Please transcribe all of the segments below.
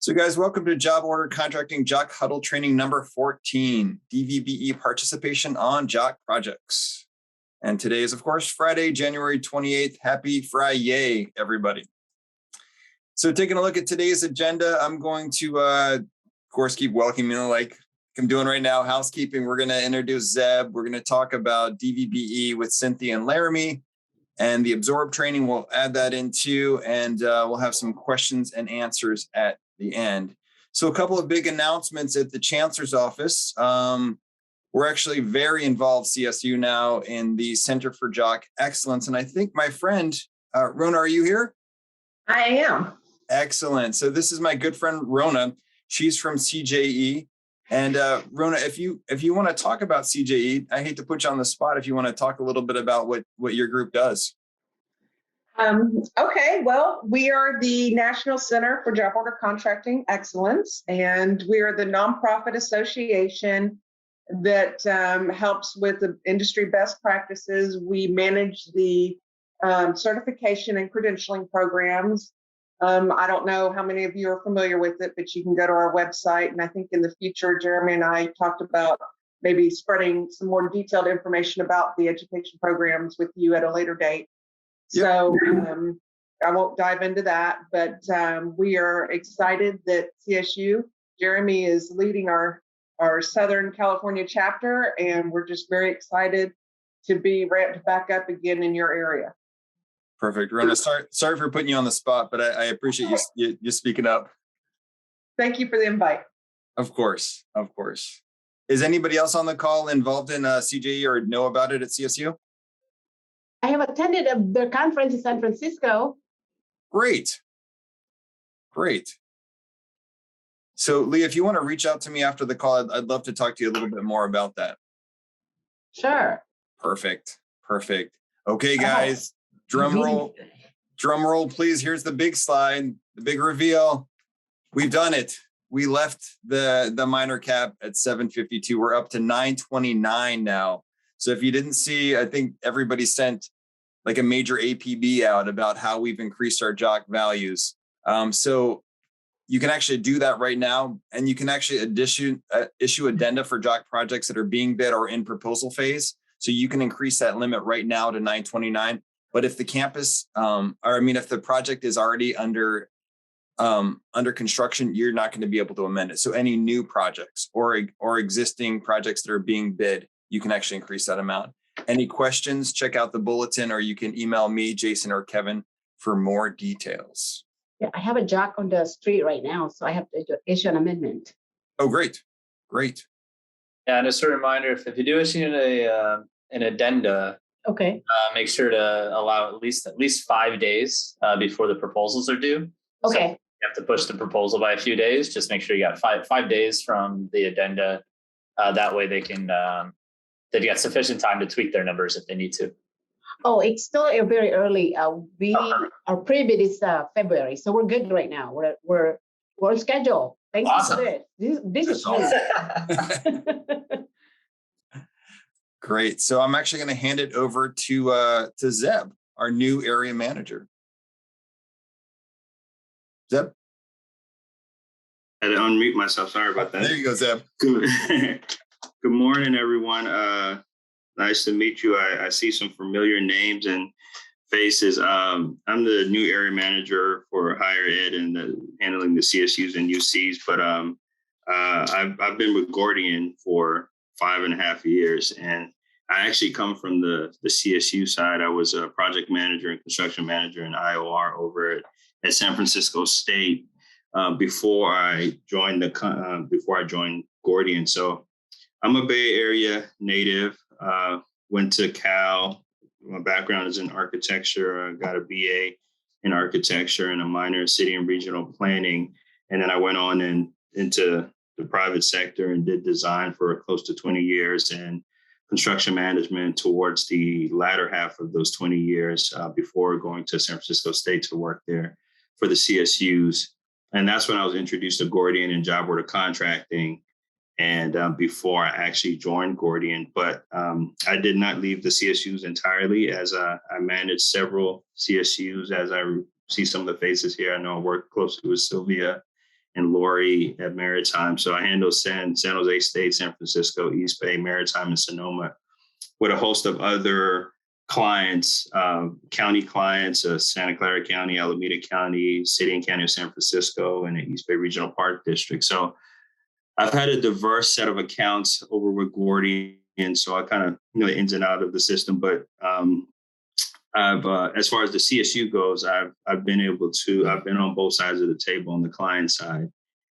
So guys, welcome to Job Order Contracting JOC Huddle Training number 14, DVBE participation on JOC projects. And today is, of course, Friday, January 28th. Happy Friday, everybody. So taking a look at today's agenda, I'm going to, of course, keep welcoming, like I'm doing right now, housekeeping. We're going to introduce Zeb. We're going to talk about DVBE with Cynthia and Laramie. And the absorb training, we'll add that into, and we'll have some questions and answers at the end. So a couple of big announcements at the Chancellor's office. We're actually very involved, CSU now, in the Center for JOC Excellence. And I think my friend, Rona, are you here? I am. Excellent. So this is my good friend, Rona. She's from CJE. And Rona, if you want to talk about CJE, I hate to put you on the spot. If you want to talk a little bit about what your group does. Okay, well, we are the National Center for Job Order Contracting Excellence, and we are the nonprofit association that helps with the industry best practices. We manage the certification and credentialing programs. I don't know how many of you are familiar with it, but you can go to our website. And I think in the future, Jeremy and I talked about maybe spreading some more detailed information about the education programs with you at a later date. Yep. So I won't dive into that, but we are excited that CSU, Jeremy is leading our Southern California chapter, and we're just very excited to be ramped back up again in your area. Perfect. Rona, sorry for putting you on the spot, but I appreciate you speaking up. Thank you for the invite. Of course. Of course. Is anybody else on the call involved in CJE or know about it at CSU? I have attended the conference in San Francisco. Great. Great. So Lee, if you want to reach out to me after the call, I'd love to talk to you a little bit more about that. Sure. Perfect. Perfect. Okay, guys. Drum roll, please. Here's the big slide, the big reveal. We've done it. We left the minor cap at 752. We're up to 929 now. So if you didn't see, I think everybody sent like a major APB out about how we've increased our JOC values. So you can actually do that right now, and you can actually issue addenda for JOC projects that are being bid or in proposal phase. So you can increase that limit right now to 929. But if the campus, if the project is already under construction, you're not going to be able to amend it. So any new projects or existing projects that are being bid, you can actually increase that amount. Any questions, check out the bulletin, or you can email me, Jason, or Kevin for more details. Yeah, I have a JOC on the street right now, so I have to issue an amendment. Oh, great. Great. Yeah, and just a reminder, if you do issue an addenda, okay, make sure to allow at least 5 days before the proposals are due. Okay. So you have to push the proposal by a few days. Just make sure you got five days from the addenda. That way they can they've got sufficient time to tweak their numbers if they need to. Oh, it's still very early. Our pre-bid is February, so we're good right now. We're on schedule. Thank Awesome. you for this. This is awesome. Great. So I'm actually going to hand it over to Zeb, our new area manager. Zeb? I had to unmute myself. Sorry about that. There you go, Zeb. Good morning, everyone. Nice to meet you. I see some familiar names and faces. I'm the new area manager for higher ed and handling the CSUs and UCs. But I've been with Gordian for 5.5 years, and I actually come from the CSU side. I was a project manager and construction manager in IOR over at San Francisco State before I joined Gordian. So I'm a Bay Area native. Went to Cal. My background is in architecture. I got a BA in architecture and a minor in city and regional planning. And then I went on into the private sector and did design for close to 20 years and construction management towards the latter half of those 20 years before going to San Francisco State to work there for the CSUs. And that's when I was introduced to Gordian and job order contracting. And before I actually joined Gordian, but I did not leave the CSUs entirely, as I managed several CSUs. As I see some of the faces here, I know I worked closely with Sylvia and Lori at Maritime. So I handle San Jose State, San Francisco, East Bay, Maritime, and Sonoma, with a host of other clients, county clients, Santa Clara County, Alameda County, City and County of San Francisco, and the East Bay Regional Park District. So I've had a diverse set of accounts over with Gordian, so I kind of know the ins and out of the system. But I've, as far as the CSU goes, I've been on both sides of the table, on the client side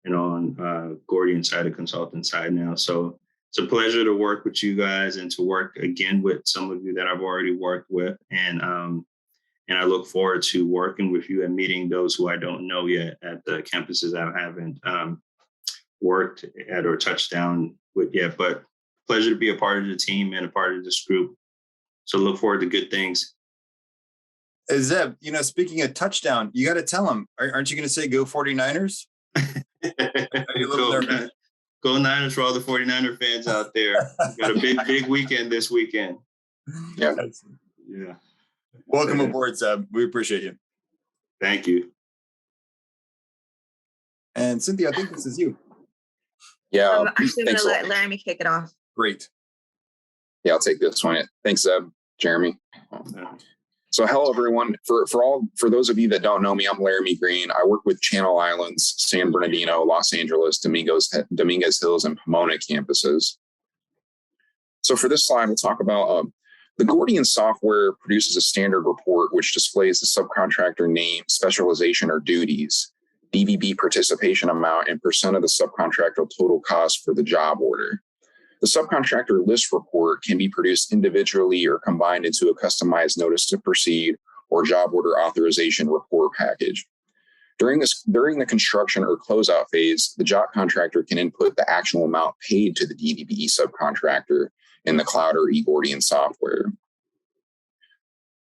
and on Gordian side, the consultant side now. So it's a pleasure to work with you guys and to work again with some of you that I've already worked with. And I look forward to working with you and meeting those who I don't know yet at the campuses I haven't worked at or touched down with yet. But pleasure to be a part of the team and a part of this group. So look forward to good things. Zeb, speaking of touchdown, you got to tell them, aren't you going to say go 49ers? Go Niners for all the 49er fans out there. Got a big weekend this weekend. Yeah. Yeah. Welcome aboard, Zeb. We appreciate you. Thank you. And Cynthia, I think this is you. Yeah. I'm actually going to let Laramie kick it off. Great. Yeah, I'll take this one. Thanks, Zeb, Jeremy. So hello, everyone. For those of you that don't know me, I'm Laramie Green. I work with Channel Islands, San Bernardino, Los Angeles, Dominguez Hills, and Pomona campuses. So for this slide, we'll talk about the Gordian software produces a standard report which displays the subcontractor name, specialization, or duties, DVB participation amount, and percent of the subcontractor total cost for the job order. The subcontractor list report can be produced individually or combined into a customized notice to proceed or job order authorization report package. During the construction or closeout phase, the job contractor can input the actual amount paid to the DVBE subcontractor in the cloud or eGordian software.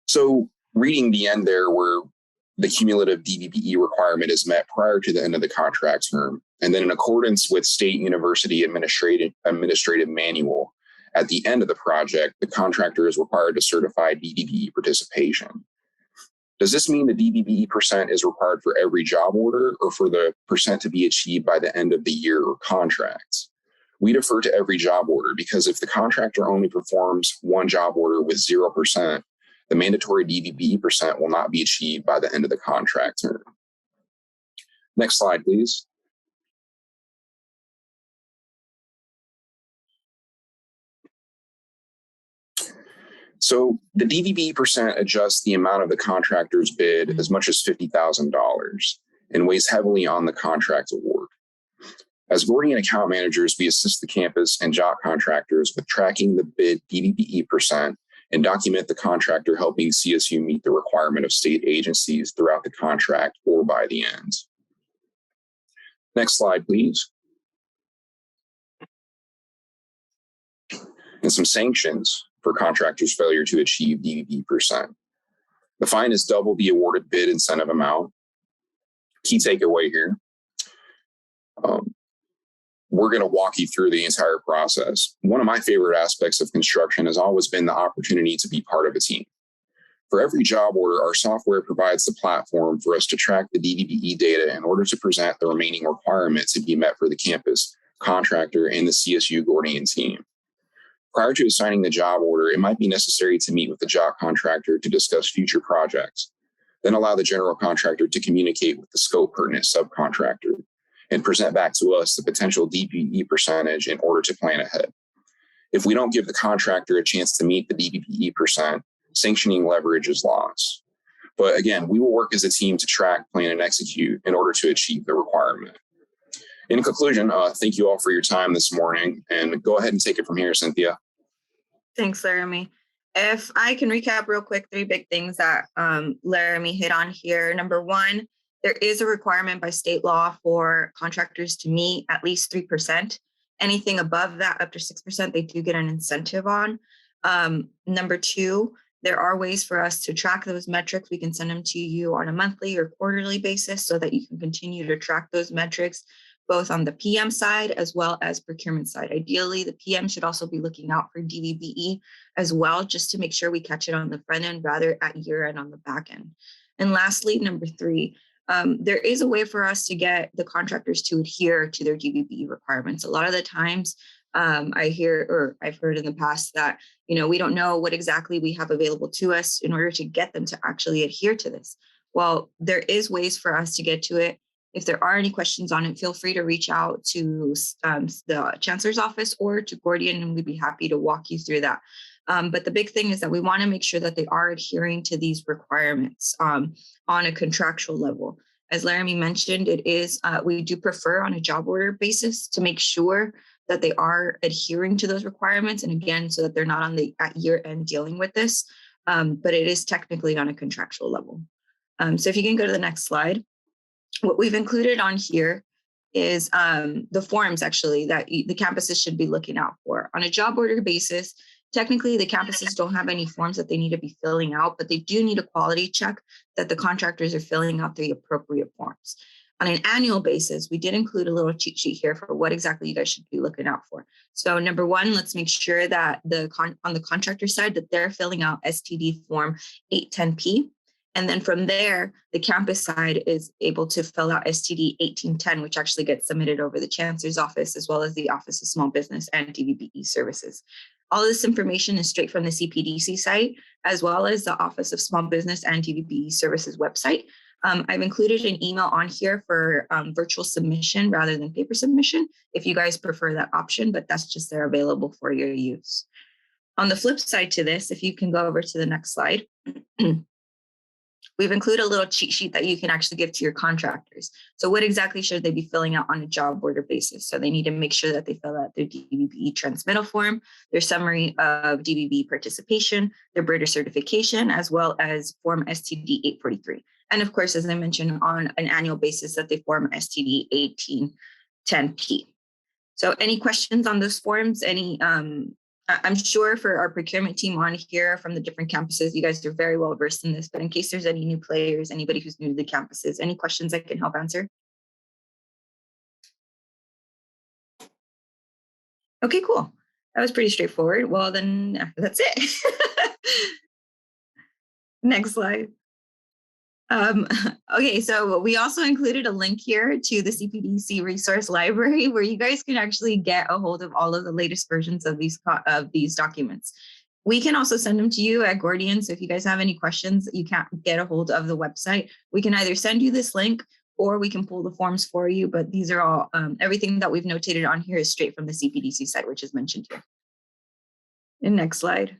So reading the end there where the cumulative DVBE requirement is met prior to the end of the contract term, and then in accordance with state university administrative manual, at the end of the project, the contractor is required to certify DVBE participation. Does this mean the DVBE percent is required for every job order or for the percent to be achieved by the end of the year or contracts? We defer to every job order because if the contractor only performs one job order with 0%, the mandatory DVBE percent will not be achieved by the end of the contract term. Next slide, please. So the DVBE percent adjusts the amount of the contractor's bid as much as $50,000 and weighs heavily on the contract award. As Gordian account managers, we assist the campus and JOC contractors with tracking the bid DVBE percent and document the contractor helping CSU meet the requirement of state agencies throughout the contract or by the end. Next slide, please. And some sanctions for contractors' failure to achieve DVBE percent. The fine is double the awarded bid incentive amount. Key takeaway here. We're going to walk you through the entire process. One of my favorite aspects of construction has always been the opportunity to be part of a team. For every job order, our software provides the platform for us to track the DVBE data in order to present the remaining requirements to be met for the campus, contractor, and the CSU Gordian team. Prior to assigning the job order, it might be necessary to meet with the job contractor to discuss future projects, then allow the general contractor to communicate with the scope pertinent subcontractor and present back to us the potential DVBE percentage in order to plan ahead. If we don't give the contractor a chance to meet the DVBE percent, sanctioning leverage is lost. But again, we will work as a team to track, plan, and execute in order to achieve the requirement. In conclusion, thank you all for your time this morning, and go ahead and take it from here, Cynthia. Thanks, Laramie. If I can recap real quick, 3 big things that Laramie hit on here. Number 1, there is a requirement by state law for contractors to meet at least 3%. Anything above that, up to 6%, they do get an incentive on. Number 2, there are ways for us to track those metrics. We can send them to you on a monthly or quarterly basis so that you can continue to track those metrics, both on the PM side as well as procurement side. Ideally, the PM should also be looking out for DVBE as well, just to make sure we catch it on the front end rather at year end on the back end. And lastly, number 3, there is a way for us to get the contractors to adhere to their DVBE requirements. A lot of the times I've heard in the past that, we don't know what exactly we have available to us in order to get them to actually adhere to this. Well, there is ways for us to get to it. If there are any questions on it, feel free to reach out to the Chancellor's office or to Gordian, and we'd be happy to walk you through that. But the big thing is that we want to make sure that they are adhering to these requirements on a contractual level. As Laramie mentioned, it is we do prefer on a job order basis to make sure that they are adhering to those requirements. And again, so that they're not at year end dealing with this, but it is technically on a contractual level. So if you can go to the next slide, what we've included on here is the forms actually that the campuses should be looking out for. On a job order basis, technically the campuses don't have any forms that they need to be filling out, but they do need a quality check that the contractors are filling out the appropriate forms. On an annual basis, we did include a little cheat sheet here for what exactly you guys should be looking out for. So number one, let's make sure that on the contractor side that they're filling out STD form 810P. And then from there, the campus side is able to fill out STD 1810, which actually gets submitted over the Chancellor's office, as well as the Office of Small Business and DVBE Services. All of this information is straight from the CPDC site, as well as the Office of Small Business and DVBE Services website. I've included an email on here for virtual submission rather than paper submission, if you guys prefer that option, but that's just there available for your use. On the flip side to this, if you can go over to the next slide, we've included a little cheat sheet that you can actually give to your contractors. So what exactly should they be filling out on a job order basis? So they need to make sure that they fill out their DVBE transmittal form, their summary of DVBE participation, their BRIDA certification, as well as form STD 843. And of course, as I mentioned, on an annual basis that they form STD 1810P. So any questions on those forms? I'm sure for our procurement team on here from the different campuses, you guys are very well versed in this, but in case there's any new players, anybody who's new to the campuses, any questions I can help answer? Okay, cool. That was pretty straightforward. Well, then that's it. Next slide. Okay, so we also included a link here to the CPDC resource library where you guys can actually get a hold of all of the latest versions of these documents. We can also send them to you at Gordian. So if you guys have any questions that you can't get a hold of the website, we can either send you this link or we can pull the forms for you. But these are all, everything that we've notated on here is straight from the CPDC site, which is mentioned here. And next slide.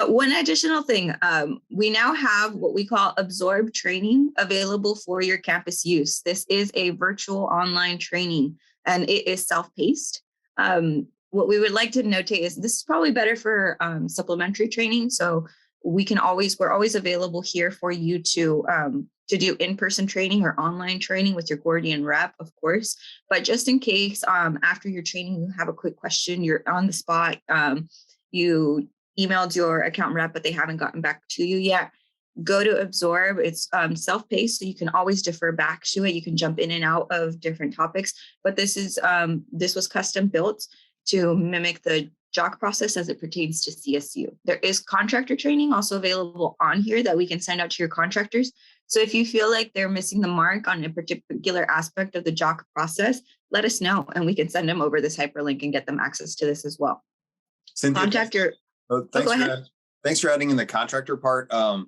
One additional thing, we now have what we call absorb training available for your campus use. This is a virtual online training and it is self-paced. What we would like to notate is this is probably better for supplementary training. So we're always available here for you to do in-person training or online training with your Gordian rep, of course. But just in case after your training, you have a quick question, you're on the spot, you emailed your account rep, but they haven't gotten back to you yet, go to Absorb. It's self-paced, so you can always defer back to it. You can jump in and out of different topics, but this was custom built to mimic the JOC process as it pertains to CSU. There is contractor training also available on here that we can send out to your contractors. So if you feel like they're missing the mark on a particular aspect of the JOC process, let us know and we can send them over this hyperlink and get them access to this as well. Cynthia, thanks for adding in the contractor part. John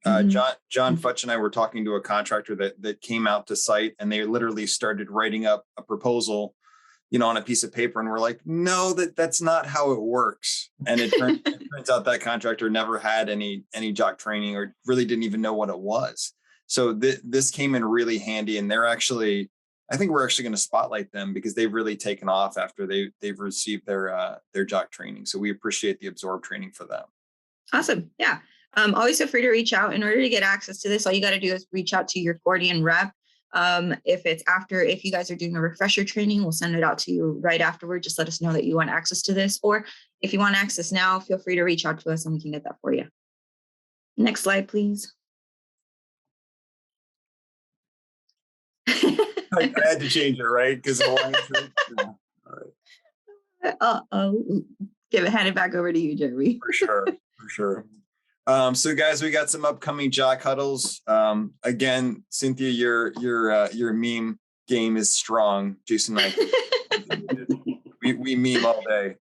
Futch and I were talking to a contractor that came out to site and they literally started writing up a proposal, on a piece of paper. And we're like, no, that's not how it works. And it turns out that contractor never had any JOC training or really didn't even know what it was. So this came in really handy. And I think we're actually going to spotlight them because they've really taken off after they've received their JOC training. So we appreciate the Absorb training for them. Awesome. Yeah. Always feel free to reach out. In order to get access to this, all you got to do is reach out to your Gordian rep. If you guys are doing a refresher training, we'll send it out to you right afterward. Just let us know that you want access to this. Or if you want access now, feel free to reach out to us and we can get that for you. Next slide, please. I had to change it, right? Because all right. I'll hand it back over to you, Jeremy. For sure. So guys, we got some upcoming JOC huddles. Again, Cynthia, your meme game is strong. Jason and I, we meme all day.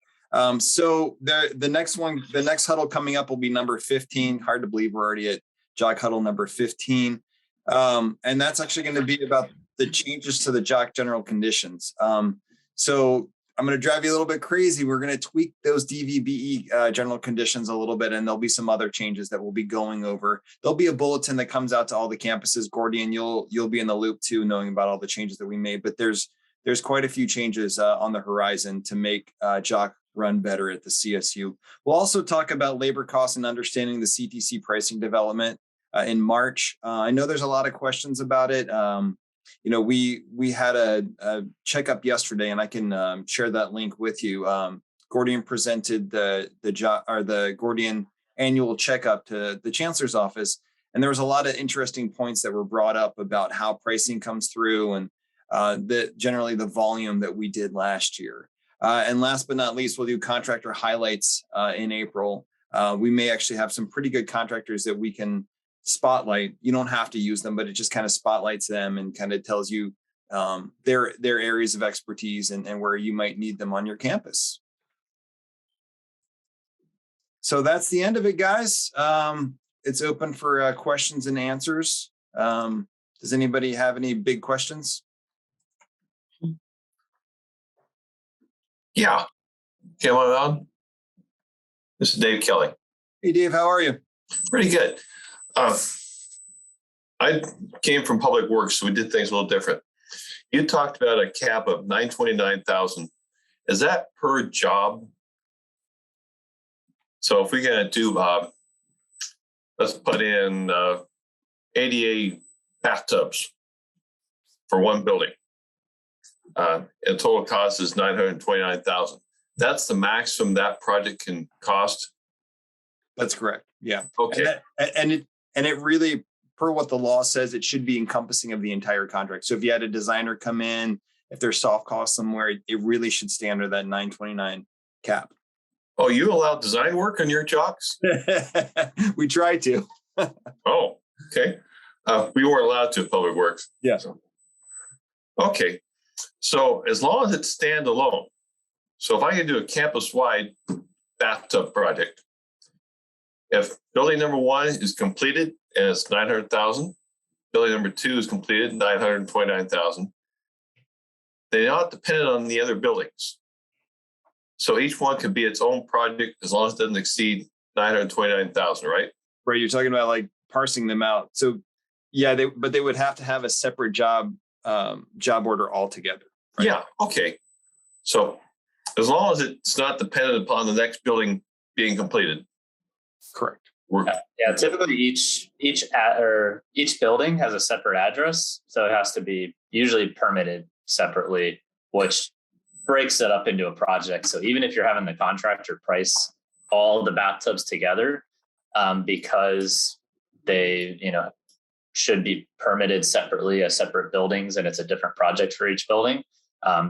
So the next huddle coming up will be number 15. Hard to believe we're already at JOC huddle number 15. And that's actually going to be about the changes to the JOC general conditions. So I'm going to drive you a little bit crazy. We're going to tweak those DVBE general conditions a little bit, and there'll be some other changes that we'll be going over. There'll be a bulletin that comes out to all the campuses. Gordian, you'll be in the loop too, knowing about all the changes that we made. But there's quite a few changes on the horizon to make JOC run better at the CSU. We'll also talk about labor costs and understanding the CTC pricing development in March. I know there's a lot of questions about it. We had a checkup yesterday, and I can share that link with you. Gordian presented the Gordian annual checkup to the chancellor's office, and there was a lot of interesting points that were brought up about how pricing comes through and generally the volume that we did last year. And last but not least, we'll do contractor highlights in April. We may actually have some pretty good contractors that we can spotlight. You don't have to use them, but it just kind of spotlights them and kind of tells you their areas of expertise and where you might need them on your campus. So that's the end of it, guys. It's open for questions and answers. Does anybody have any big questions? Yeah. Come on. This is Dave Kelly. Hey, Dave, how are you? Pretty good. I came from Public Works, so we did things a little different. You talked about a cap of $929,000. Is that per job? So if we're going to do, let's put in 88 bathtubs for one building. And total cost is $929,000. That's the maximum that project can cost. That's correct. Yeah. Okay. And it really, per what the law says, it should be encompassing of the entire contract. So if you had a designer come in, if there's soft costs somewhere, it really should stay under that 929 cap. Oh, you allow design work on your JOCs? We try to. Oh, okay. We weren't allowed to at Public Works. Yeah. So. Okay. So as long as it's standalone, so if I can do a campus-wide bathtub project, if building number 1 is completed and it's $900,000, building number 2 is completed, $929,000, they're not dependent on the other buildings. So each one could be its own project as long as it doesn't exceed $929,000, right? Right. You're talking about like parsing them out. So yeah, but they would have to have a separate job order altogether. Right? Yeah. Okay. So as long as it's not dependent upon the next building being completed. Correct. Yeah. Typically, each building has a separate address, so it has to be usually permitted separately, which breaks it up into a project. So even if you're having the contractor price all the bathtubs together, because they should be permitted separately as separate buildings, and it's a different project for each building,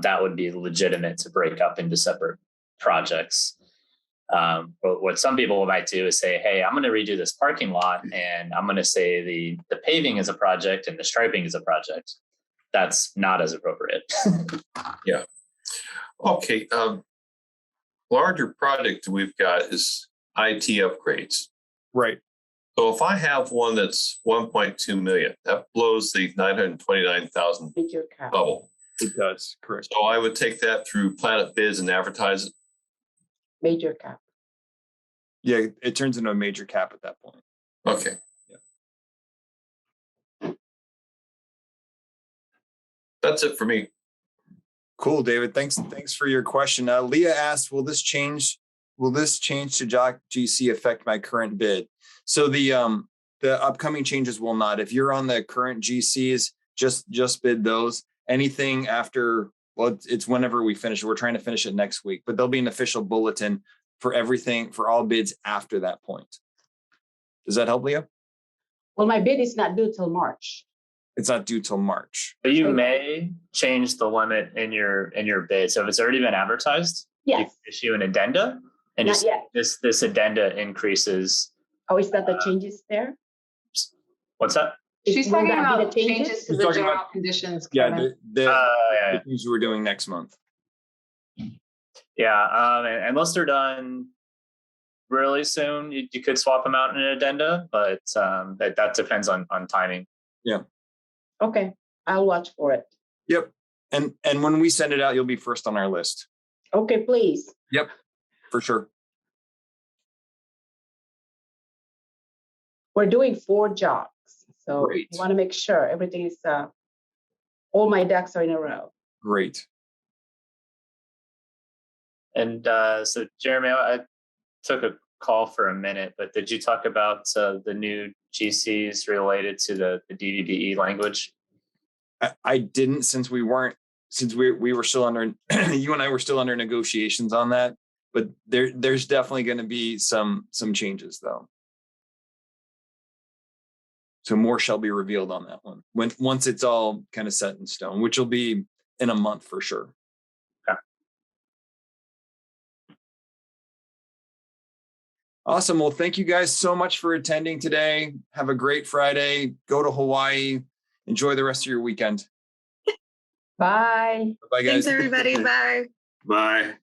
that would be legitimate to break up into separate projects. But what some people might do is say, hey, I'm going to redo this parking lot, and I'm going to say the paving is a project and the striping is a project. That's not as appropriate. Yeah. Okay. Larger project we've got is IT upgrades. Right. So if I have one that's 1.2 million, that blows the 929,000 bubble. It does. Correct. So I would take that through Planet Bids and advertise it. Major cap. Yeah, it turns into a major cap at that point. Okay. Yeah. That's it for me. Cool, David. Thanks for your question. Leah asked, will this change to JOC GC affect my current bid? So the upcoming changes will not. If you're on the current GCs, just bid those. Anything after, well, it's whenever we finish. We're trying to finish it next week, but there'll be an official bulletin for everything, for all bids after that point. Does that help, Leah? Well, my bid is not due till March. It's not due till March. But you may change the limit in your bid. So if it's already been advertised, you Yes. can issue an addenda, and Not just yet. this addenda increases Oh, is that the changes there? What's that? She's Will talking that be about the changes to She's the talking general about- conditions. Yeah, Kevin. Yeah. the things we're doing next month. Yeah, and unless they're done really soon, you could swap them out in an addenda, but that depends on timing. Okay, I'll watch for it. Yep. And when we send it out, you'll be first on our list. Okay, please. Yep, for sure. We're doing 4 JOCs, so Great. I want to make sure everything is, all my ducks are in a row. Great. And so, Jeremy, I took a call for a minute, but did you talk about the new GCs related to the DVBE language? I didn't, since we were still under you and I were still under negotiations on that, but there's definitely going to be some changes though. So more shall be revealed on that one once it's all kind of set in stone, which will be in a month for sure. Okay. Awesome. Well, thank you guys so much for attending today. Have a great Friday. Go to Hawaii. Enjoy the rest of your weekend. Bye. Bye, guys. Thanks, everybody. Bye. Bye.